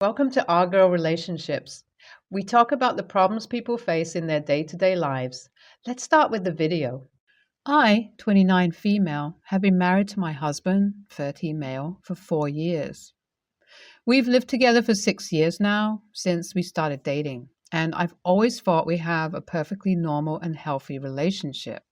Welcome to Our Girl Relationships. We talk about the problems people face in their day-to-day lives. Let's start with the video. I, 29 female, have been married to my husband, 30 male, for 4 years. We've lived together for 6 years now, since we started dating, and I've always thought we have a perfectly normal and healthy relationship.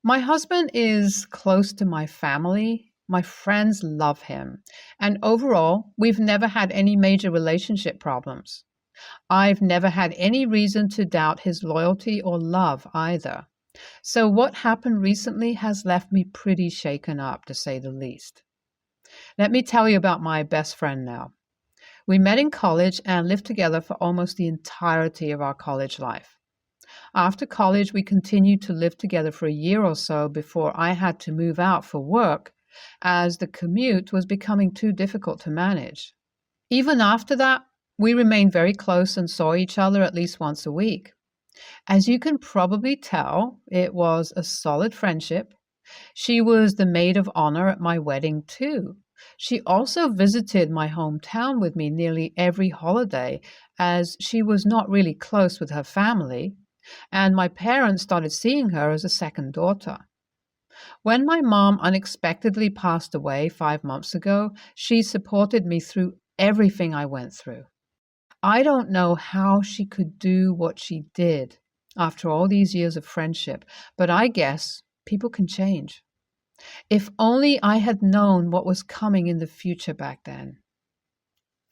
My husband is close to my family. My friends love him. And overall, we've never had any major relationship problems. I've never had any reason to doubt his loyalty or love either. So what happened recently has left me pretty shaken up, to say the least. Let me tell you about my best friend now. We met in college and lived together for almost the entirety of our college life. After college, we continued to live together for a year or so before I had to move out for work, as the commute was becoming too difficult to manage. Even after that, we remained very close and saw each other at least once a week. As you can probably tell, it was a solid friendship. She was the maid of honor at my wedding too. She also visited my hometown with me nearly every holiday, as she was not really close with her family, and my parents started seeing her as a second daughter. When my mom unexpectedly passed away 5 months ago, she supported me through everything I went through. I don't know how she could do what she did after all these years of friendship, but I guess people can change. If only I had known what was coming in the future back then.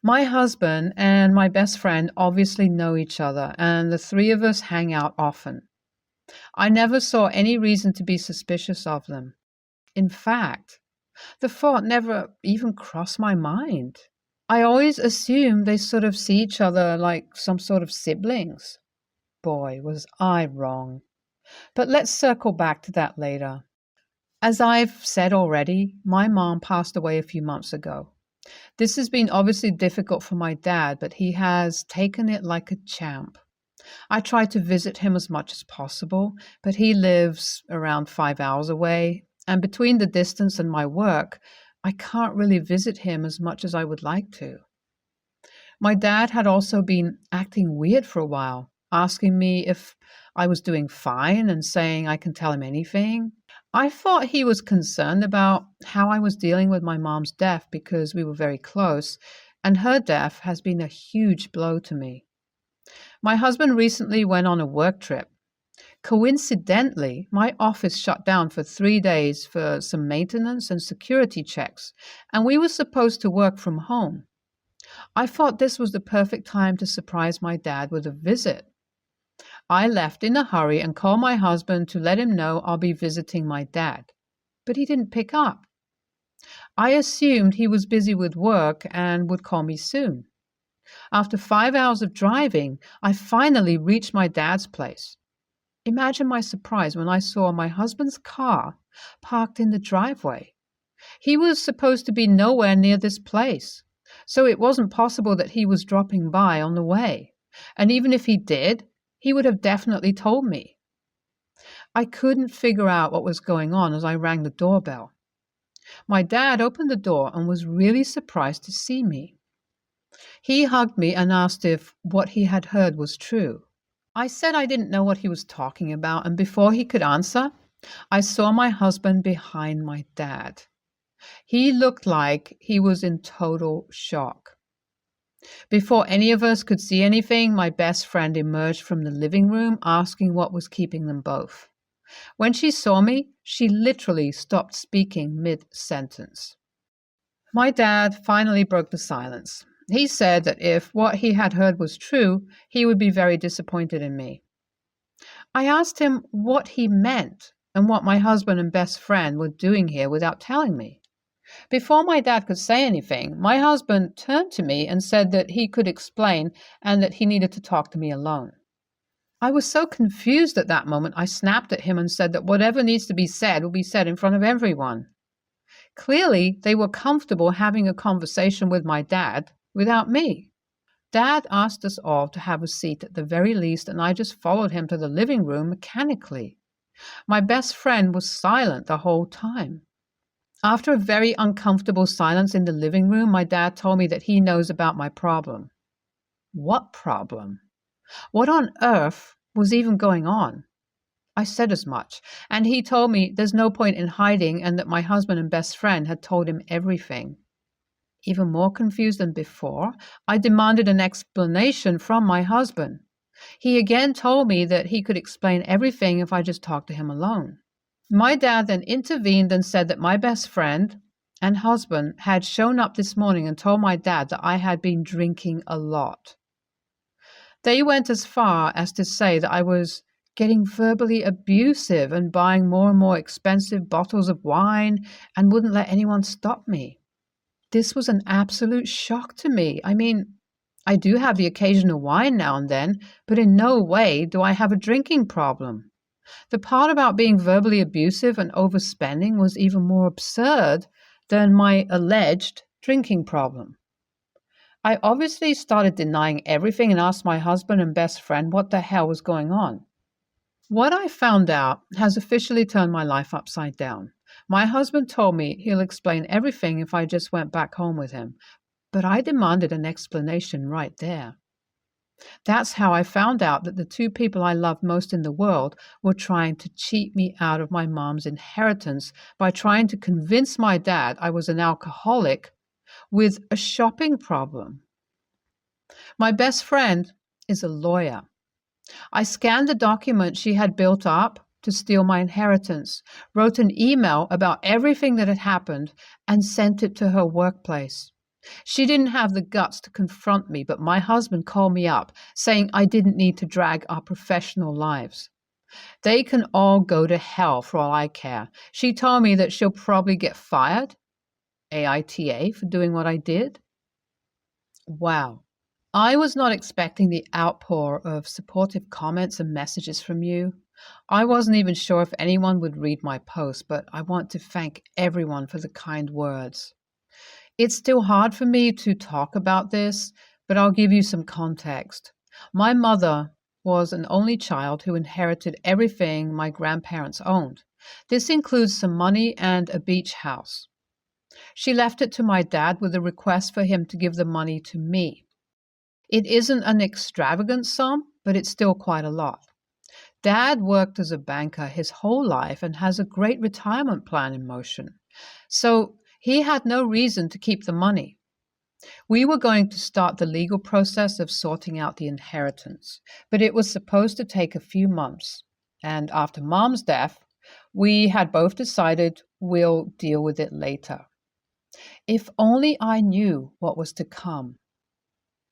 My husband and my best friend obviously know each other, and the three of us hang out often. I never saw any reason to be suspicious of them. In fact, the thought never even crossed my mind. I always assumed they sort of see each other like some sort of siblings. Boy, was I wrong. But let's circle back to that later. As I've said already, my mom passed away a few months ago. This has been obviously difficult for my dad, but he has taken it like a champ. I try to visit him as much as possible, but he lives around 5 hours away, and between the distance and my work, I can't really visit him as much as I would like to. My dad had also been acting weird for a while, asking me if I was doing fine and saying I can tell him anything. I thought he was concerned about how I was dealing with my mom's death because we were very close, and her death has been a huge blow to me. My husband recently went on a work trip. Coincidentally, my office shut down for 3 days for some maintenance and security checks, and we were supposed to work from home. I thought this was the perfect time to surprise my dad with a visit. I left in a hurry and called my husband to let him know I'll be visiting my dad, but he didn't pick up. I assumed he was busy with work and would call me soon. After 5 hours of driving, I finally reached my dad's place. Imagine my surprise when I saw my husband's car parked in the driveway. He was supposed to be nowhere near this place, so it wasn't possible that he was dropping by on the way. And even if he did, he would have definitely told me. I couldn't figure out what was going on as I rang the doorbell. My dad opened the door and was really surprised to see me. He hugged me and asked if what he had heard was true. I said I didn't know what he was talking about, and before he could answer, I saw my husband behind my dad. He looked like he was in total shock. Before any of us could see anything, my best friend emerged from the living room asking what was keeping them both. When she saw me, she literally stopped speaking mid-sentence. My dad finally broke the silence. He said that if what he had heard was true, he would be very disappointed in me. I asked him what he meant and what my husband and best friend were doing here without telling me. Before my dad could say anything, my husband turned to me and said that he could explain and that he needed to talk to me alone. I was so confused at that moment, I snapped at him and said that whatever needs to be said will be said in front of everyone. Clearly, they were comfortable having a conversation with my dad without me. Dad asked us all to have a seat at the very least, and I just followed him to the living room mechanically. My best friend was silent the whole time. After a very uncomfortable silence in the living room, my dad told me that he knows about my problem. What problem? What on earth was even going on? I said as much, and he told me there's no point in hiding and that my husband and best friend had told him everything. Even more confused than before, I demanded an explanation from my husband. He again told me that he could explain everything if I just talked to him alone. My dad then intervened and said that my best friend and husband had shown up this morning and told my dad that I had been drinking a lot. They went as far as to say that I was getting verbally abusive and buying more and more expensive bottles of wine and wouldn't let anyone stop me. This was an absolute shock to me. I mean, I do have the occasional wine now and then, but in no way do I have a drinking problem. The part about being verbally abusive and overspending was even more absurd than my alleged drinking problem. I obviously started denying everything and asked my husband and best friend what the hell was going on. What I found out has officially turned my life upside down. My husband told me he'll explain everything if I just went back home with him, but I demanded an explanation right there. That's how I found out that the two people I loved most in the world were trying to cheat me out of my mom's inheritance by trying to convince my dad I was an alcoholic with a shopping problem. My best friend is a lawyer. I scanned the document she had built up to steal my inheritance, wrote an email about everything that had happened, and sent it to her workplace. She didn't have the guts to confront me, but my husband called me up, saying I didn't need to drag our professional lives. They can all go to hell for all I care. She told me that she'll probably get fired, AITA, for doing what I did. Wow. I was not expecting the outpour of supportive comments and messages from you. I wasn't even sure if anyone would read my post, but I want to thank everyone for the kind words. It's still hard for me to talk about this, but I'll give you some context. My mother was an only child who inherited everything my grandparents owned. This includes some money and a beach house. She left it to my dad with a request for him to give the money to me. It isn't an extravagant sum, but it's still quite a lot. Dad worked as a banker his whole life and has a great retirement plan in motion. So he had no reason to keep the money. We were going to start the legal process of sorting out the inheritance, but it was supposed to take a few months. And after Mom's death, we had both decided we'll deal with it later. If only I knew what was to come.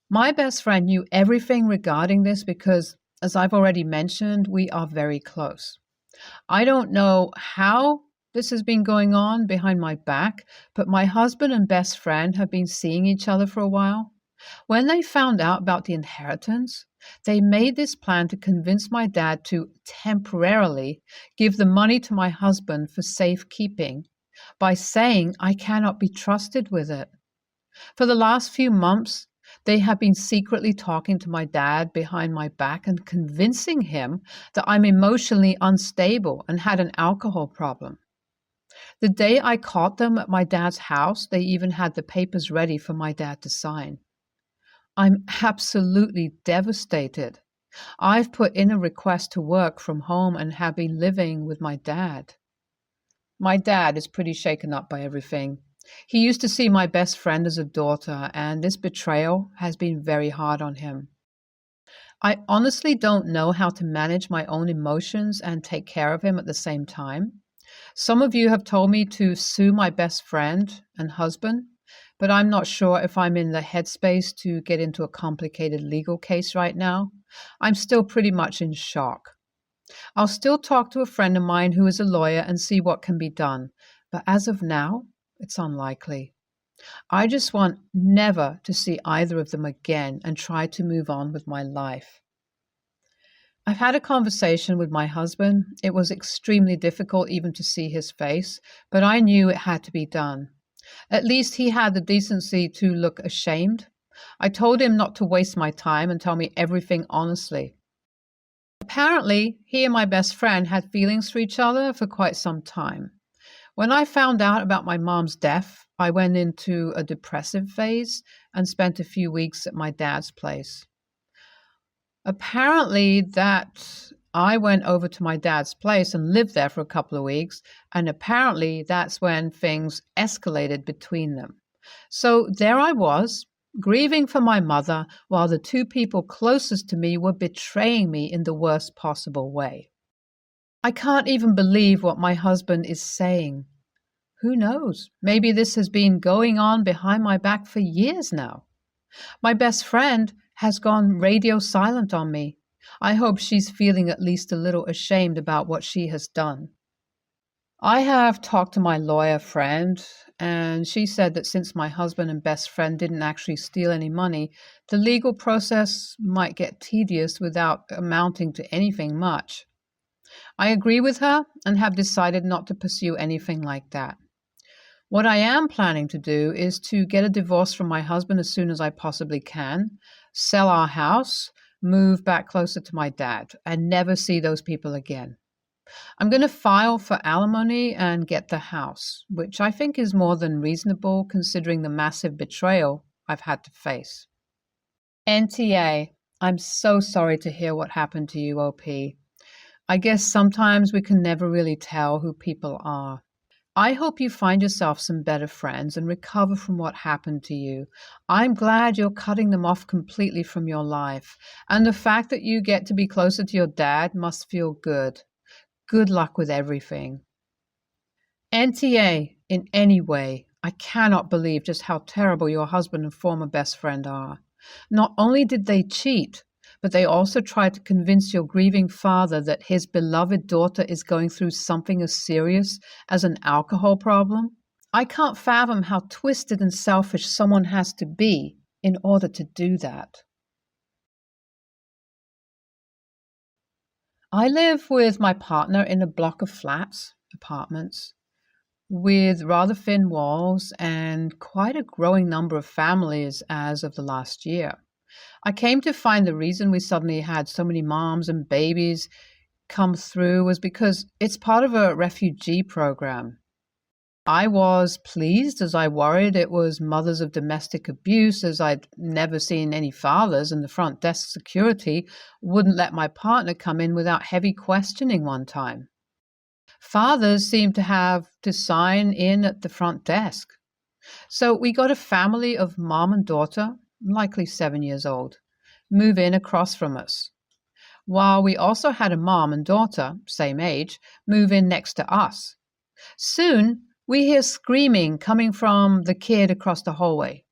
My best friend knew everything regarding this because, as I've already mentioned, we are very close. I don't know how this has been going on behind my back, but my husband and best friend have been seeing each other for a while. When they found out about the inheritance, they made this plan to convince my dad to temporarily give the money to my husband for safekeeping by saying I cannot be trusted with it. For the last few months, they have been secretly talking to my dad behind my back and convincing him that I'm emotionally unstable and had an alcohol problem. The day I caught them at my dad's house, they even had the papers ready for my dad to sign. I'm absolutely devastated. I've put in a request to work from home and have been living with my dad. My dad is pretty shaken up by everything. He used to see my best friend as a daughter, and this betrayal has been very hard on him. I honestly don't know how to manage my own emotions and take care of him at the same time. Some of you have told me to sue my best friend and husband, but I'm not sure if I'm in the headspace to get into a complicated legal case right now. I'm still pretty much in shock. I'll still talk to a friend of mine who is a lawyer and see what can be done, but as of now, it's unlikely. I just want never to see either of them again and try to move on with my life. I've had a conversation with my husband. It was extremely difficult even to see his face, but I knew it had to be done. At least he had the decency to look ashamed. I told him not to waste my time and tell me everything honestly. Apparently, he and my best friend had feelings for each other for quite some time. When I found out about my mom's death, I went into a depressive phase and spent a few weeks at my dad's place. Apparently, that I went over to my dad's place and lived there for a couple of weeks, and apparently that's when things escalated between them. So there I was, grieving for my mother, while the two people closest to me were betraying me in the worst possible way. I can't even believe what my husband is saying. Who knows? Maybe this has been going on behind my back for years now. My best friend has gone radio silent on me. I hope she's feeling at least a little ashamed about what she has done. I have talked to my lawyer friend, and she said that since my husband and best friend didn't actually steal any money, the legal process might get tedious without amounting to anything much. I agree with her and have decided not to pursue anything like that. What I am planning to do is to get a divorce from my husband as soon as I possibly can, sell our house, move back closer to my dad, and never see those people again. I'm going to file for alimony and get the house, which I think is more than reasonable considering the massive betrayal I've had to face. NTA, I'm so sorry to hear what happened to you, OP. I guess sometimes we can never really tell who people are. I hope you find yourself some better friends and recover from what happened to you. I'm glad you're cutting them off completely from your life, and the fact that you get to be closer to your dad must feel good. Good luck with everything. NTA, in any way, I cannot believe just how terrible your husband and former best friend are. Not only did they cheat, but they also tried to convince your grieving father that his beloved daughter is going through something as serious as an alcohol problem. I can't fathom how twisted and selfish someone has to be in order to do that. I live with my partner in a block of flats, apartments, with rather thin walls and quite a growing number of families as of the last year. I came to find the reason we suddenly had so many moms and babies come through was because it's part of a refugee program. I was pleased as I worried it was mothers of domestic abuse, as I'd never seen any fathers, and the front desk security wouldn't let my partner come in without heavy questioning one time. Fathers seemed to have to sign in at the front desk. So we got a family of mom and daughter, likely 7 years old, move in across from us, while we also had a mom and daughter, same age, move in next to us. Soon, we hear screaming coming from the kid across the hallway.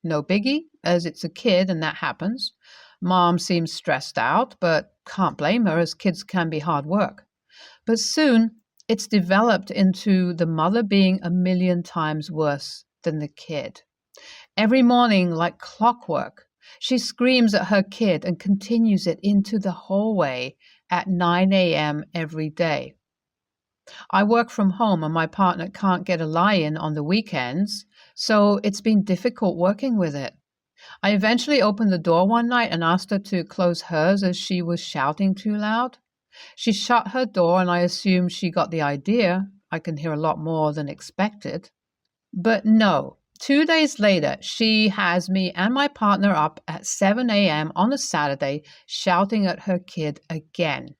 No biggie, as it's a kid and that happens. Mom seems stressed out, but can't blame her, as kids can be hard work. But soon, it's developed into the mother being a million times worse than the kid. Every morning, like clockwork, she screams at her kid and continues it into the hallway at 9 a.m. every day. I work from home and my partner can't get a lie-in on the weekends, so it's been difficult working with it. I eventually opened the door one night and asked her to close hers as she was shouting too loud. She shut her door and I assumed she got the idea. I can hear a lot more than expected. But no. 2 days later, she has me and my partner up at 7 a.m. on a Saturday shouting at her kid again.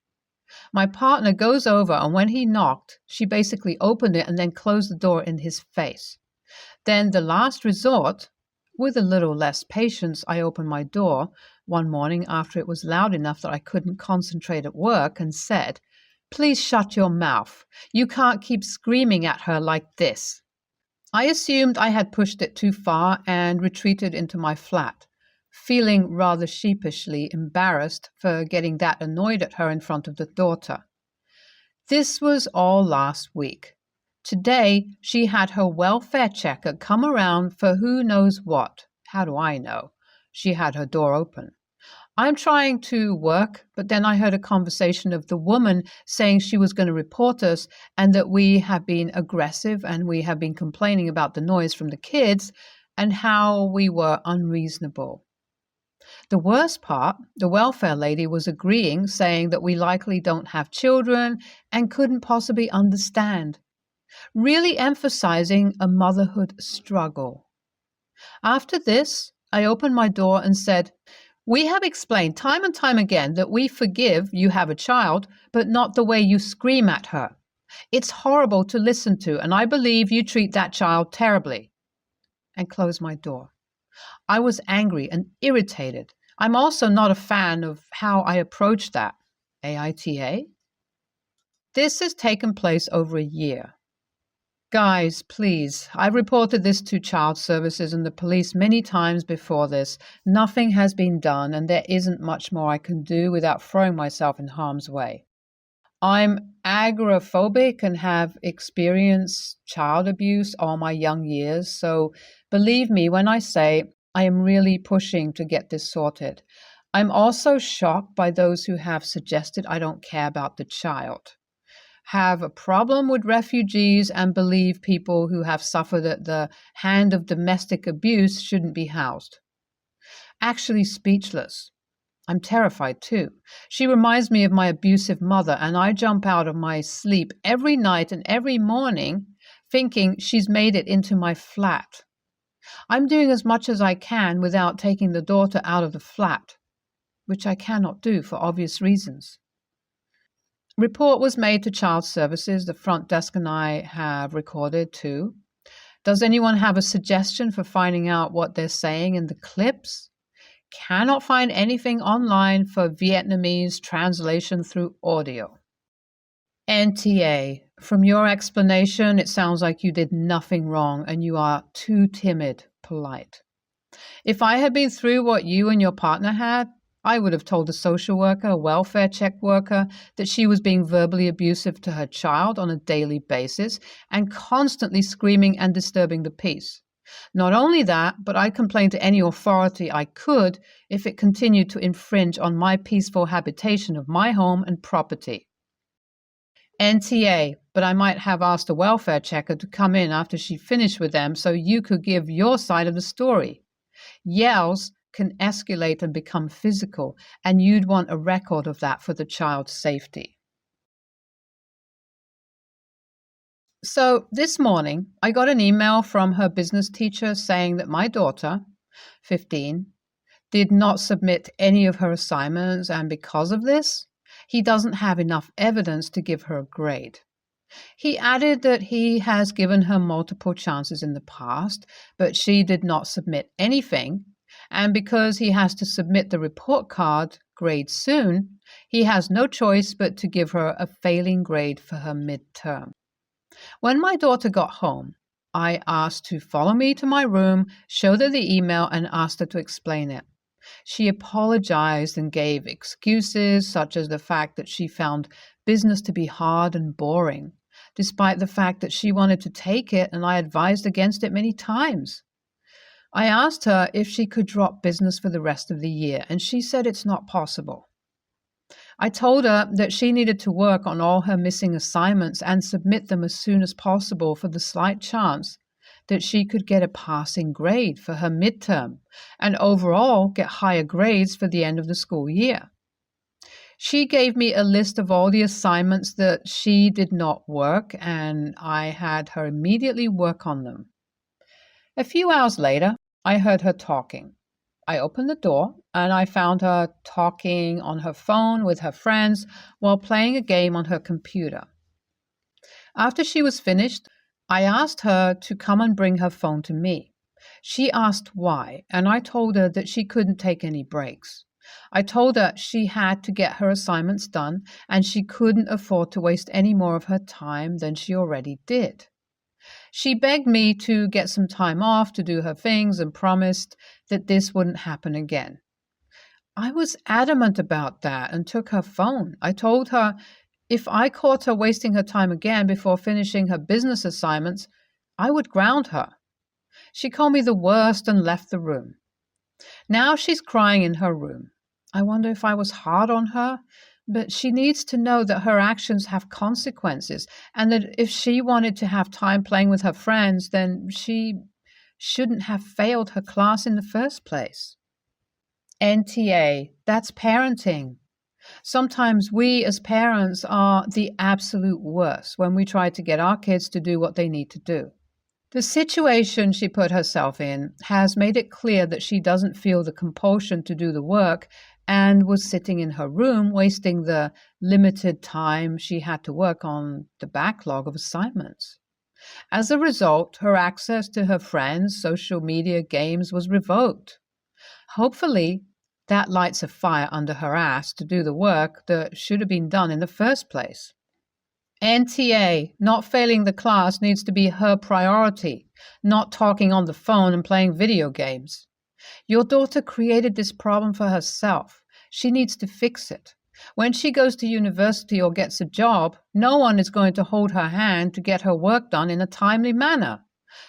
My partner goes over, and when he knocked, she basically opened it and then closed the door in his face. Then the last resort, with a little less patience, I opened my door one morning after it was loud enough that I couldn't concentrate at work and said, "Please shut your mouth. You can't keep screaming at her like this." I assumed I had pushed it too far and retreated into my flat, feeling rather sheepishly embarrassed for getting that annoyed at her in front of the daughter. This was all last week. Today, she had her welfare checker come around for who knows what. How do I know? She had her door open. I'm trying to work, but then I heard a conversation of the woman saying she was going to report us and that we have been aggressive and we have been complaining about the noise from the kids and how we were unreasonable. The worst part, the welfare lady was agreeing, saying that we likely don't have children and couldn't possibly understand. really emphasizing a motherhood struggle. After this, I opened my door and said, "We have explained time and time again that we forgive you have a child, but not the way you scream at her. It's horrible to listen to, and I believe you treat that child terribly," and closed my door. I was angry and irritated. I'm also not a fan of how I approached that. AITA? This has taken place over a year. Guys, please, I've reported this to child services and the police many times before this. Nothing has been done, and there isn't much more I can do without throwing myself in harm's way. I'm agoraphobic and have experienced child abuse all my young years, so believe me when I say I am really pushing to get this sorted. I'm also shocked by those who have suggested I don't care about the child, have a problem with refugees, and believe people who have suffered at the hand of domestic abuse shouldn't be housed. Actually speechless. I'm terrified too. She reminds me of my abusive mother, and I jump out of my sleep every night and every morning thinking she's made it into my flat. I'm doing as much as I can without taking the daughter out of the flat, which I cannot do for obvious reasons. Report was made to child services. The front desk and I have recorded too. Does anyone have a suggestion for finding out what they're saying in the clips? Cannot find anything online for Vietnamese translation through audio. NTA, from your explanation, it sounds like you did nothing wrong and you are too timid, polite. If I had been through what you and your partner had, I would have told a social worker, a welfare check worker, that she was being verbally abusive to her child on a daily basis and constantly screaming and disturbing the peace. Not only that, but I'd complain to any authority I could if it continued to infringe on my peaceful habitation of my home and property. NTA, but I might have asked a welfare checker to come in after she finished with them so you could give your side of the story. Yells can escalate and become physical, and you'd want a record of that for the child's safety. So this morning, I got an email from her business teacher saying that my daughter, 15, did not submit any of her assignments, and because of this, he doesn't have enough evidence to give her a grade. He added that he has given her multiple chances in the past, but she did not submit anything, and because he has to submit the report card grade soon, he has no choice but to give her a failing grade for her midterm. When my daughter got home, I asked to follow me to my room, showed her the email, and asked her to explain it. She apologized and gave excuses, such as the fact that she found business to be hard and boring, despite the fact that she wanted to take it and I advised against it many times. I asked her if she could drop business for the rest of the year, and she said it's not possible. I told her that she needed to work on all her missing assignments and submit them as soon as possible for the slight chance that she could get a passing grade for her midterm and overall get higher grades for the end of the school year. She gave me a list of all the assignments that she did not work, and I had her immediately work on them. A few hours later, I heard her talking. I opened the door and I found her talking on her phone with her friends while playing a game on her computer. After she was finished, I asked her to come and bring her phone to me. She asked why, and I told her that she couldn't take any breaks. I told her she had to get her assignments done and she couldn't afford to waste any more of her time than she already did. She begged me to get some time off to do her things and promised that this wouldn't happen again. I was adamant about that and took her phone. I told her if I caught her wasting her time again before finishing her business assignments, I would ground her. She called me the worst and left the room. Now she's crying in her room. I wonder if I was hard on her, but she needs to know that her actions have consequences and that if she wanted to have time playing with her friends, then she shouldn't have failed her class in the first place. NTA, that's parenting. Sometimes we as parents are the absolute worst when we try to get our kids to do what they need to do. The situation she put herself in has made it clear that she doesn't feel the compulsion to do the work and was sitting in her room wasting the limited time she had to work on the backlog of assignments. As a result, her access to her friends' social media games was revoked. Hopefully, that lights a fire under her ass to do the work that should have been done in the first place. NTA, not failing the class, needs to be her priority, not talking on the phone and playing video games. Your daughter created this problem for herself. She needs to fix it. When she goes to university or gets a job, no one is going to hold her hand to get her work done in a timely manner.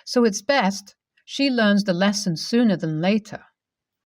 So it's best she learns the lesson sooner than later.